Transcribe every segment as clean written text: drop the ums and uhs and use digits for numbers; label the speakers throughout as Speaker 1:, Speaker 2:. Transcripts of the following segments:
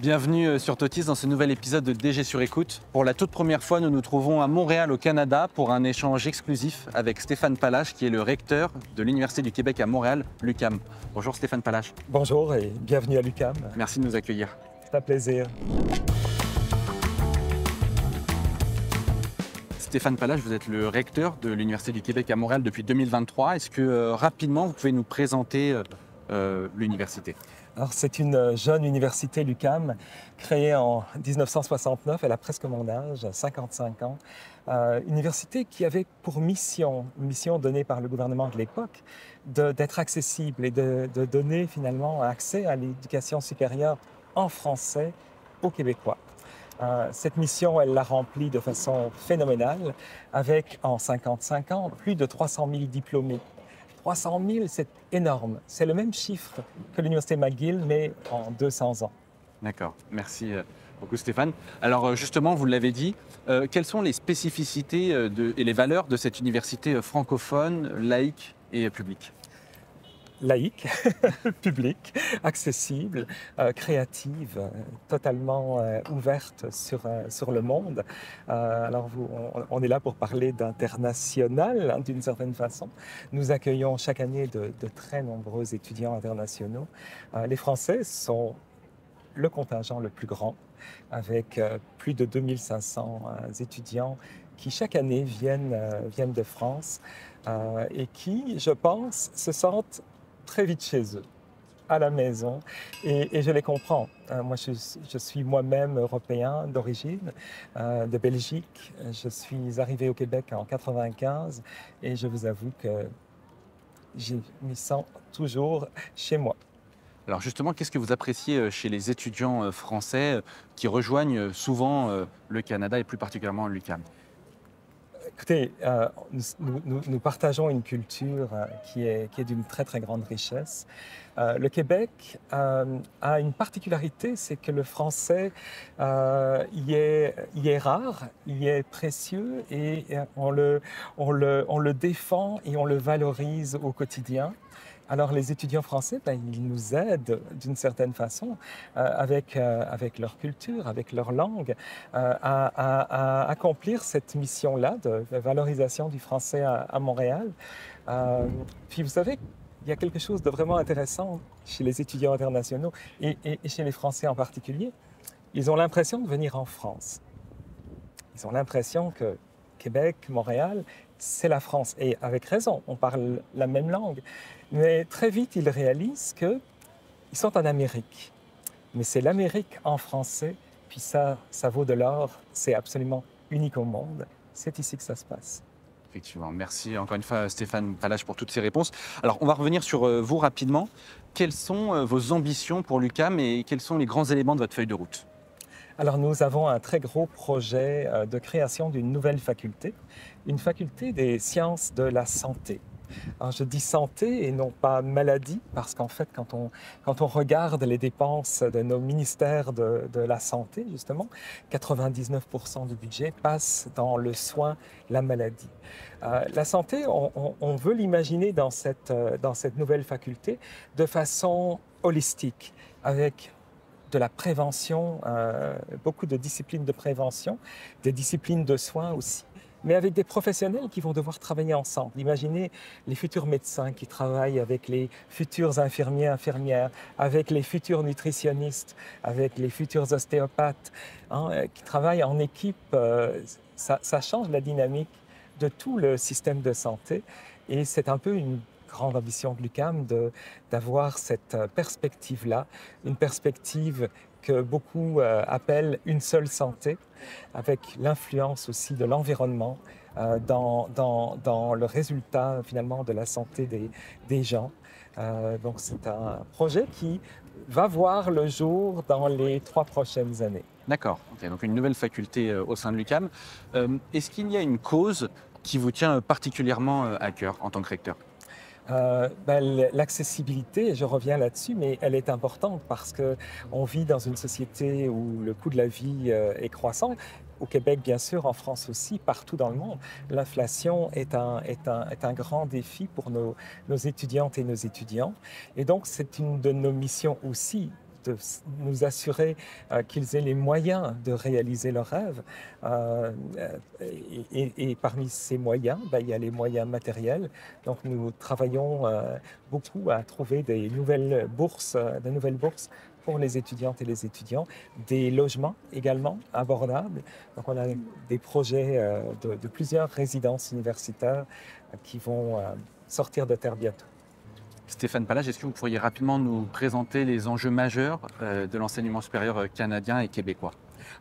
Speaker 1: Bienvenue sur Totis dans ce nouvel épisode de DG sur écoute. Pour la toute première fois, nous nous trouvons à Montréal au Canada pour un échange exclusif avec Stéphane Palache qui est le recteur de l'Université du Québec à Montréal, l'UQAM. Bonjour Stéphane Palache.
Speaker 2: Bonjour et bienvenue à l'UQAM.
Speaker 1: Merci de nous accueillir.
Speaker 2: C'est un plaisir.
Speaker 1: Stéphane Palache, vous êtes le recteur de l'Université du Québec à Montréal depuis 2023. Est-ce que rapidement vous pouvez nous présenter l'université?
Speaker 2: Alors, c'est une jeune université, l'UQAM, créée en 1969. Elle a presque mon âge, 55 ans. Université qui avait pour mission donnée par le gouvernement de l'époque, d'être accessible et de donner finalement accès à l'éducation supérieure en français aux Québécois. Cette mission, elle l'a remplie de façon phénoménale, avec, en 55 ans, plus de 300 000 diplômés. 300 000, c'est énorme. C'est le même chiffre que l'Université McGill, mais en 200 ans.
Speaker 1: D'accord, merci beaucoup Stéphane. Alors justement, vous l'avez dit, quelles sont les spécificités et les valeurs de cette université francophone, laïque et publique?
Speaker 2: Laïque, publique, accessible, créative, totalement ouverte sur le monde. Alors, on est là pour parler d'international, hein, d'une certaine façon. Nous accueillons chaque année de très nombreux étudiants internationaux. Les Français sont le contingent le plus grand, avec plus de 2500 étudiants qui chaque année viennent de France et qui, je pense, se sentent très vite chez eux, à la maison, et je les comprends. Moi, je suis moi-même européen d'origine, de Belgique. Je suis arrivé au Québec en 1995 et je vous avoue que je m'y sens toujours chez moi.
Speaker 1: Alors justement, qu'est-ce que vous appréciez chez les étudiants français qui rejoignent souvent le Canada et plus particulièrement l'UQAM?
Speaker 2: Écoutez, nous partageons une culture qui est d'une très, très grande richesse. Le Québec a une particularité, c'est que le français y est rare, y est précieux, et on le défend et on le valorise au quotidien. Alors, les étudiants français, ils nous aident d'une certaine façon avec leur culture, avec leur langue, à accomplir cette mission-là de valorisation du français à Montréal. Puis, vous savez, il y a quelque chose de vraiment intéressant chez les étudiants internationaux et chez les Français en particulier. Ils ont l'impression de venir en France. Ils ont l'impression que Québec, Montréal, c'est la France. Et avec raison, on parle la même langue. Mais très vite, ils réalisent qu'ils sont en Amérique. Mais c'est l'Amérique en français, puis ça vaut de l'or. C'est absolument unique au monde. C'est ici que ça se passe.
Speaker 1: Effectivement, merci encore une fois Stéphane Palache pour toutes ces réponses. Alors on va revenir sur vous rapidement. Quelles sont vos ambitions pour l'UQAM et quels sont les grands éléments de votre feuille de route?
Speaker 2: Alors, nous avons un très gros projet de création d'une nouvelle faculté, une faculté des sciences de la santé. Alors, je dis santé et non pas maladie, parce qu'en fait, quand on regarde les dépenses de nos ministères de la santé, justement, 99% du budget passe dans le soin, la maladie. La santé, on veut l'imaginer dans cette nouvelle faculté de façon holistique, avec de la prévention, beaucoup de disciplines de prévention, des disciplines de soins aussi, mais avec des professionnels qui vont devoir travailler ensemble. Imaginez les futurs médecins qui travaillent avec les futurs infirmiers, infirmières, avec les futurs nutritionnistes, avec les futurs ostéopathes, hein, qui travaillent en équipe. Ça change la dynamique de tout le système de santé, et c'est un peu une grande ambition de l'UQAM d'avoir cette perspective-là, une perspective que beaucoup appellent une seule santé, avec l'influence aussi de l'environnement dans le résultat finalement de la santé des gens. Donc c'est un projet qui va voir le jour dans les 3 prochaines années.
Speaker 1: D'accord, okay, donc une nouvelle faculté au sein de l'UQAM. Est-ce qu'il y a une cause qui vous tient particulièrement à cœur en tant que recteur?
Speaker 2: L'accessibilité, je reviens là-dessus, mais elle est importante parce qu'on vit dans une société où le coût de la vie est croissant. Au Québec, bien sûr, en France aussi, partout dans le monde. L'inflation est un grand défi pour nos étudiantes et nos étudiants. Et donc, c'est une de nos missions aussi de nous assurer qu'ils aient les moyens de réaliser leurs rêves. Et parmi ces moyens, il y a les moyens matériels. Donc nous travaillons beaucoup à trouver des nouvelles bourses pour les étudiantes et les étudiants, des logements également abordables. Donc on a des projets de plusieurs résidences universitaires qui vont sortir de terre bientôt.
Speaker 1: Stéphane Pallage, est-ce que vous pourriez rapidement nous présenter les enjeux majeurs de l'enseignement supérieur canadien et québécois?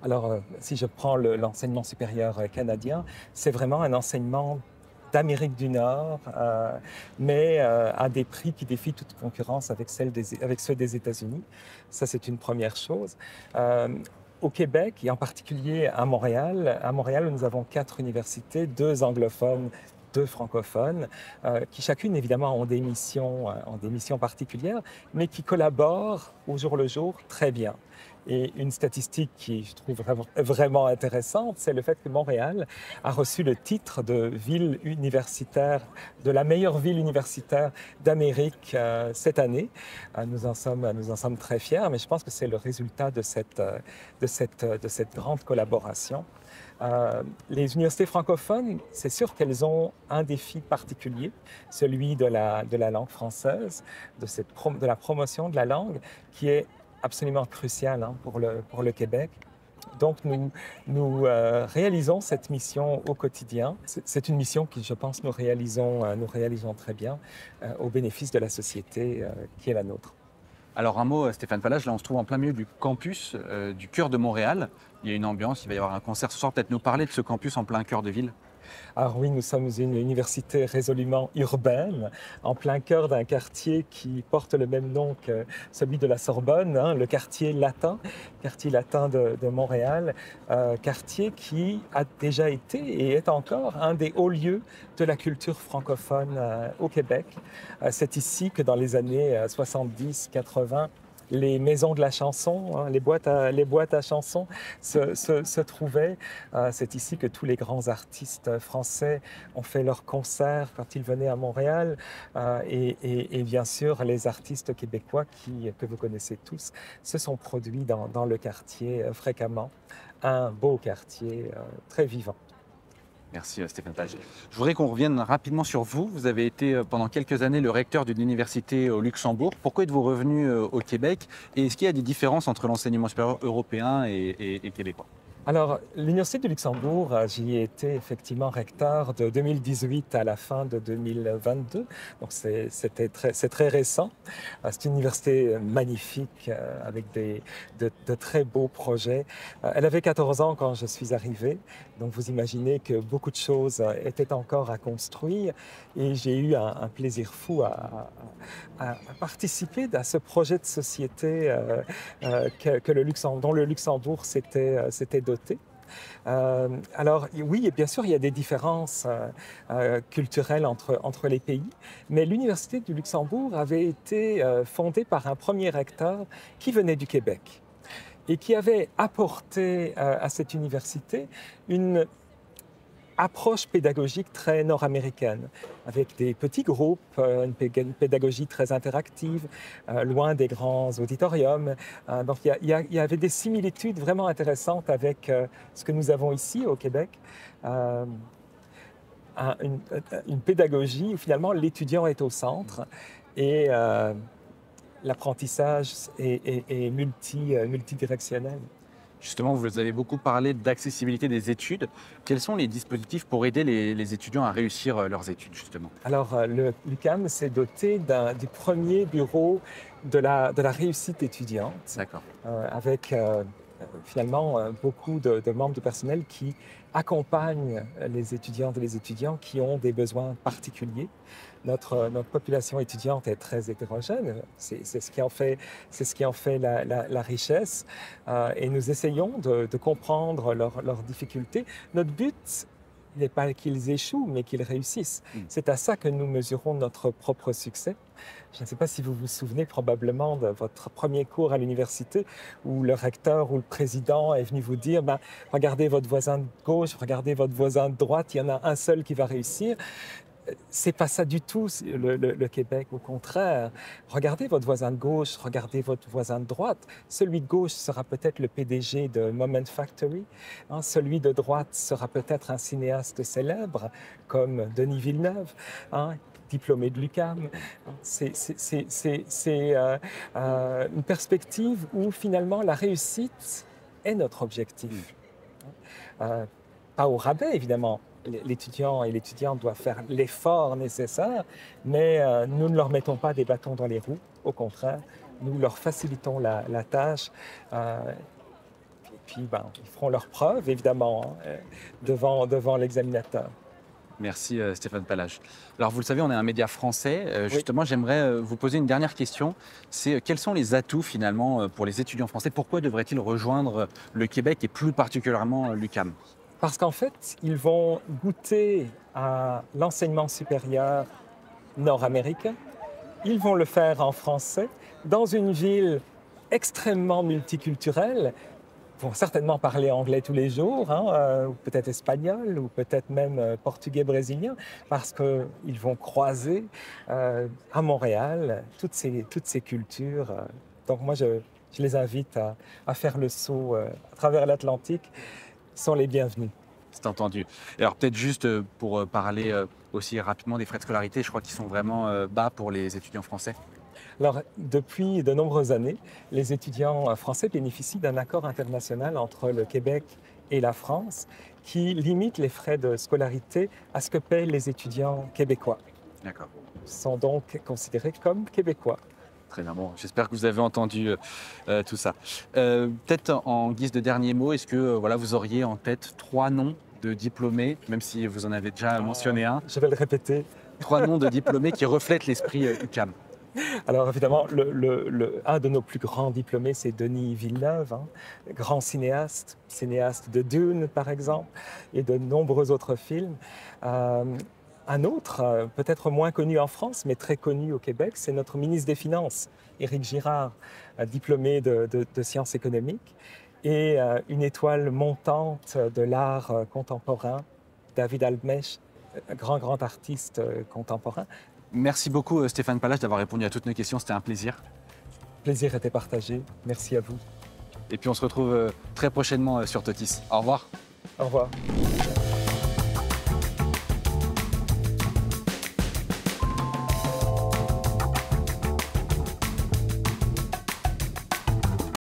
Speaker 2: Alors, si je prends l'enseignement supérieur canadien, c'est vraiment un enseignement d'Amérique du Nord, mais à des prix qui défient toute concurrence avec ceux des États-Unis. Ça, c'est une première chose. Au Québec, et en particulier à Montréal, nous avons 4 universités, 2 anglophones, 2 francophones, qui chacune évidemment ont des missions particulières, mais qui collaborent au jour le jour très bien. Et une statistique qui je trouve vraiment intéressante, c'est le fait que Montréal a reçu le titre de ville universitaire, de la meilleure ville universitaire d'Amérique cette année. Nous en sommes très fiers, mais je pense que c'est le résultat de cette grande collaboration. Les universités francophones, c'est sûr qu'elles ont un défi particulier, celui de la langue française, de la promotion de la langue, qui est absolument crucial pour le Québec. Donc, nous réalisons cette mission au quotidien. C'est une mission que, je pense, nous réalisons très bien au bénéfice de la société qui est la nôtre.
Speaker 1: Alors un mot, Stéphane Pallage, là on se trouve en plein milieu du campus du cœur de Montréal. Il y a une ambiance, il va y avoir un concert ce soir. Peut-être nous parler de ce campus en plein cœur de ville?
Speaker 2: Alors oui, nous sommes une université résolument urbaine, en plein cœur d'un quartier qui porte le même nom que celui de la Sorbonne, le quartier latin de Montréal, quartier qui a déjà été et est encore un des hauts lieux de la culture francophone au Québec. C'est ici que dans les années 70-80, les maisons de la chanson, les boîtes à chansons se trouvaient. C'est ici que tous les grands artistes français ont fait leurs concerts quand ils venaient à Montréal. Et bien sûr, les artistes québécois que vous connaissez tous se sont produits dans le quartier fréquemment. Un beau quartier très vivant.
Speaker 1: Merci Stéphane Pallage. Je voudrais qu'on revienne rapidement sur vous. Vous avez été pendant quelques années le recteur d'une université au Luxembourg. Pourquoi êtes-vous revenu au Québec? Et est-ce qu'il y a des différences entre l'enseignement supérieur européen et québécois?
Speaker 2: Alors, l'Université du Luxembourg, j'y ai été effectivement recteur de 2018 à la fin de 2022. Donc, c'est très récent. C'est une université magnifique avec de très beaux projets. Elle avait 14 ans quand je suis arrivé. Donc, vous imaginez que beaucoup de choses étaient encore à construire. Et j'ai eu un plaisir fou à participer à ce projet de société dont le Luxembourg s'était doté. Alors oui, et bien sûr, il y a des différences culturelles entre les pays, mais l'Université du Luxembourg avait été fondée par un premier recteur qui venait du Québec et qui avait apporté à cette université une approche pédagogique très nord-américaine, avec des petits groupes, une pédagogie très interactive, loin des grands auditoriums. Donc il y avait des similitudes vraiment intéressantes avec ce que nous avons ici au Québec. Une pédagogie où finalement l'étudiant est au centre et l'apprentissage est multidirectionnel.
Speaker 1: Justement, vous avez beaucoup parlé d'accessibilité des études. Quels sont les dispositifs pour aider les étudiants à réussir leurs études, justement?
Speaker 2: Alors, le l'UQAM s'est doté du premier bureau de la réussite étudiante.
Speaker 1: D'accord.
Speaker 2: Avec finalement beaucoup de membres du personnel qui accompagnent les étudiantes et les étudiants qui ont des besoins particuliers. Notre population étudiante est très hétérogène, c'est ce qui en fait la richesse, et nous essayons de comprendre leurs difficultés. Notre but n'est pas qu'ils échouent, mais qu'ils réussissent. C'est à ça que nous mesurons notre propre succès. Je ne sais pas si vous vous souvenez probablement de votre premier cours à l'université où le recteur ou le président est venu vous dire regardez votre voisin de gauche, regardez votre voisin de droite, il y en a un seul qui va réussir. c'est pas ça du tout, le Québec. Au contraire, regardez votre voisin de gauche, regardez votre voisin de droite. Celui de gauche sera peut-être le PDG de Moment Factory. Hein, celui de droite sera peut-être un cinéaste célèbre comme Denis Villeneuve, hein, diplômé de l'UQAM. C'est une perspective où finalement la réussite est notre objectif. Pas au rabais, évidemment. L'étudiant et l'étudiante doivent faire l'effort nécessaire, mais nous ne leur mettons pas des bâtons dans les roues. Au contraire, nous leur facilitons la tâche. Et puis, ils feront leurs preuves, évidemment, hein, devant l'examinateur.
Speaker 1: Merci Stéphane Pallage. Alors vous le savez, on est un média français.
Speaker 2: Oui.
Speaker 1: Justement, j'aimerais vous poser une dernière question. C'est quels sont les atouts finalement pour les étudiants français? Pourquoi devraient-ils rejoindre le Québec et plus particulièrement l'UQAM?
Speaker 2: Parce qu'en fait, ils vont goûter à l'enseignement supérieur nord-américain. Ils vont le faire en français, dans une ville extrêmement multiculturelle. Ils vont certainement parler anglais tous les jours, hein, ou peut-être espagnol, ou peut-être même portugais brésilien, parce qu'ils vont croiser à Montréal toutes ces cultures. Donc moi, je les invite à faire le saut à travers l'Atlantique. Sont les bienvenus.
Speaker 1: C'est entendu. Et alors peut-être juste pour parler aussi rapidement des frais de scolarité, je crois qu'ils sont vraiment bas pour les étudiants français.
Speaker 2: Alors, depuis de nombreuses années, les étudiants français bénéficient d'un accord international entre le Québec et la France qui limite les frais de scolarité à ce que paient les étudiants québécois.
Speaker 1: D'accord.
Speaker 2: Ils sont donc considérés comme québécois.
Speaker 1: Très bien. Bon, j'espère que vous avez entendu tout ça. Peut-être en guise de dernier mot, est-ce que voilà, vous auriez en tête 3 noms de diplômés, même si vous en avez déjà mentionné un,
Speaker 2: Je vais le répéter.
Speaker 1: 3 noms de diplômés qui reflètent l'esprit UQAM?
Speaker 2: Alors évidemment, un de nos plus grands diplômés, c'est Denis Villeneuve, hein, grand cinéaste de Dune par exemple, et de nombreux autres films. Un autre, peut-être moins connu en France, mais très connu au Québec, c'est notre ministre des Finances, Éric Girard, diplômé de sciences économiques, et une étoile montante de l'art contemporain, David Albmech, grand artiste contemporain.
Speaker 1: Merci beaucoup Stéphane Pallage d'avoir répondu à toutes nos questions, c'était un plaisir.
Speaker 2: Le plaisir était partagé, merci à vous.
Speaker 1: Et puis on se retrouve très prochainement sur Totis. Au revoir.
Speaker 2: Au revoir.